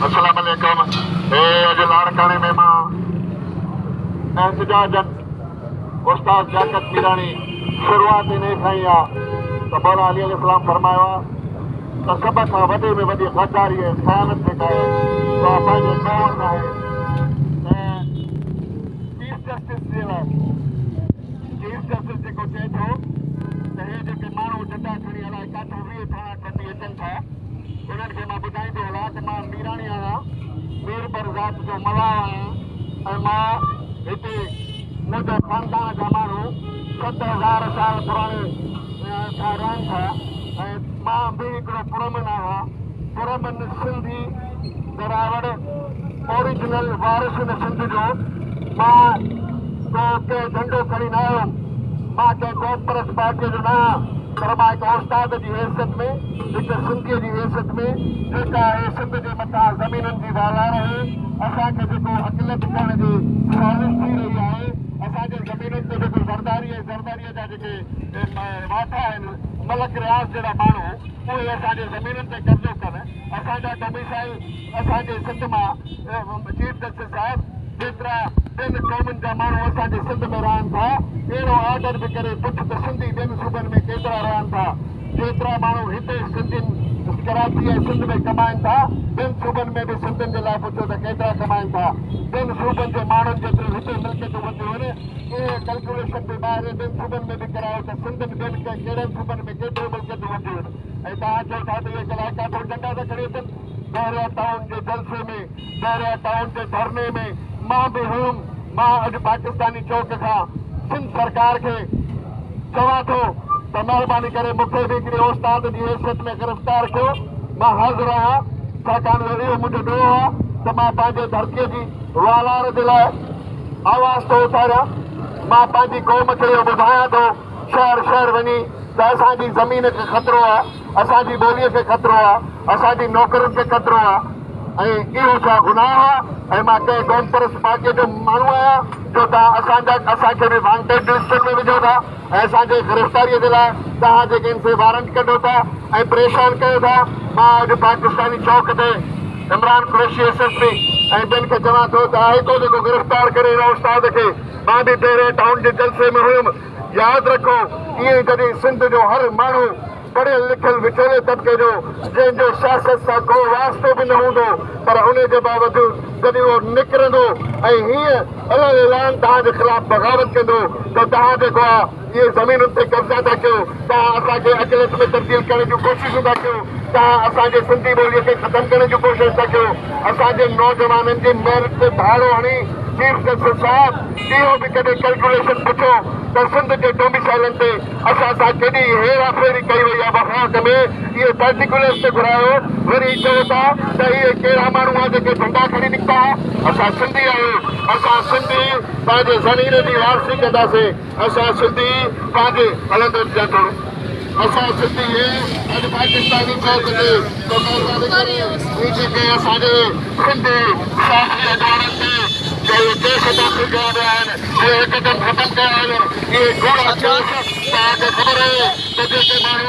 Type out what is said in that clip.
अस्सलाम वालेकुम। अज लाड़काने में मां एहतजाजन उस्ताद जाकत मीरानी शुरुआत इन खां ई आहे त मौला अली अलैहिस्सलाम फरमायो आहे त सभ खां वॾे में वॾी गद्दारी ऐं ख़यानत जेका आहे उहा पंहिंजे कौम आहे। ऐं चीफ जस्टिस जे लाइ चीफ जस्टिस जेको चए थो त हे जेके माण्हू डंडा खणी अलाए किथां 20 थाणा कढी अचनि था उन्हनि खे मां ॿुधाईंदो हलां त मां मीराणी आहियां, मीर बरज़ात जो मलाह आहियां ऐं मां हिते मुंहिंजा ख़ानदान जा माण्हू 70,000 साल पुराणे खां रहनि था ऐं मां बि हिकिड़ो पुरमन आहियां। पुरमन सिंधी दरावड़ ओरिजिनल वारिस इन सिंध जो। मां को कंहिं झंडो खणी न आयुमि, मां कंहिं कौम परस्त पार्टीअ जो न आहियां, पर मां हिकु उस्ताद जी हैसियत में, हिकु सिंधीअ जी हैसियत में जेका आहे सिंध जे मथां ज़मीननि जी वालार आहे असांखे जेको अकिलत करण जी साज़िश थी रही आहे, असांजे ज़मीनुनि ते जेको ज़रदारीअ जा जेके वाठा आहिनि मलक रियाज़ जहिड़ा माण्हू उहे असांजे ज़मीनुनि ते कब्ज़ो कनि। असांजा डोमिसाइल असांजे सिंध मां चीफ जस्टिस साहिब जेतिरा ॿियनि क़ौमुनि जा माण्हू असांजे सिंध में रहनि था अहिड़ो ऑर्डर बि करे पुछ त सिंधी ॿियनि सूबनि में केतिरा रहनि था। जेतिरा माण्हू हिते सिंधियुनि कराची ऐं सिंध में कमाइनि था ॿियनि सूबनि में बि सिंधियुनि जे लाइ पुछो त केतिरा कमाइनि था। ॿियनि सूबनि जे माण्हुनि जेतिरो हिते मिल्कियतूं वधियूं आहिनि इहे कैलकुलेशन बि ॿाहिरि ॿियनि सूबनि में बि करायो त सिंधियुनि ॿियनि कहिड़नि सूबनि में केतिरियूं मिल्कियतूं वधियूं आहिनि। ऐं तव्हां चओ था त इहे कलाकार थोरो डंडा था खणी अचनि। बहरिया टाउन जे जलसे में, बहरिया टाउन जे धरने में मां बि हुयुमि। मां अॼु पाकिस्तानी चौक खां सिंध सरकार खे चवां थो त महिरबानी करे मूंखे बि हिकिड़े उस्ताद जी हैसियत में गिरफ़्तार कयो। मां हाज़िर आहियां छाकाणि त इहो मुंहिंजो ॾोहो आहे त मां पंहिंजे धरतीअ जी वालार जे लाइ आवाज़ थो उथारियां। मां पंहिंजी क़ौम खे इहो ॿुधायां थो शहर शहर वञी त असांजी ज़मीन खे ख़तरो आहे, असांजी ॿोलीअ खे ख़तरो आहे, असांजी नौकरियुनि खे ख़तरो आहे ऐं इहो छा गुनाह आहे। ऐं मां कंहिं कौम परस्त पार्टीअ जो माण्हू आहियां जो तव्हां असांखे बि वांटेड लिस्टनि में विझो था ऐं असांजे गिरफ़्तारीअ जे लाइ तव्हां जेके इन ते वारंट कढो था ऐं परेशान कयो था। मां अॼु पाकिस्तानी चौक ते इमरान कुरैशी एसएसपी ऐं ॿियनि खे चवां थो त आहे थो जेको गिरफ़्तार करे हिन उस्ताद खे। मां बि पहिरें टाउन जे जलसे में हुयुमि। यादि रखो इएं जॾहिं सिंध जो हर माण्हू पढ़ियल लिखियल विचोले तबिके जो जंहिंजो सियासत सां को वास्तो बि न हूंदो पर उन जे बावजूदि जॾहिं उहो निकिरंदो ऐं हीअं अलॻि ऐलान तव्हांजे ख़िलाफ़ बग़ावत कंदो त तव्हां जेको आहे इहे ज़मीनुनि ते कब्ज़ा था कयो, तव्हां असांखे अकिलत में तब्दील करण जूं कोशिशूं था कयो, तव्हां असांजे सिंधी ॿोलीअ खे ख़तमु करण जूं कोशिशि था कयो, असांजे नौजवाननि जी महिनत ते भाड़ो हणी चीफ जस्टिस साहिब इहो बि कॾहिं कैलकुलेशन पुछो त सिंध जे डोमिसाइलनि ते असां सां केॾी हेरा फेरी कई वई आहे वफ़ाक़ में। इहे पर्टिकुलर्स ते घुरायो वरी चओ था त इहे कहिड़ा माण्हू आहे जेके झंडा खणी निकिता। असां सिंधी आहियूं, असां सिंधी पंहिंजे ज़मीन जी वारसी कंदासीं, असां सिंधी पंहिंजे हलंदो थोरो असां सिंधी अॼु पाकिस्तानी चौक ते जेके असांजे सिंधी साथी अॻवाननि ते जो केस दाख़िल कया विया आहिनि उहे हिकदमि ख़तमु कया आहिनि। इहे घोड़ा केस तव्हांखे ख़बर आहे त जेके माण्हू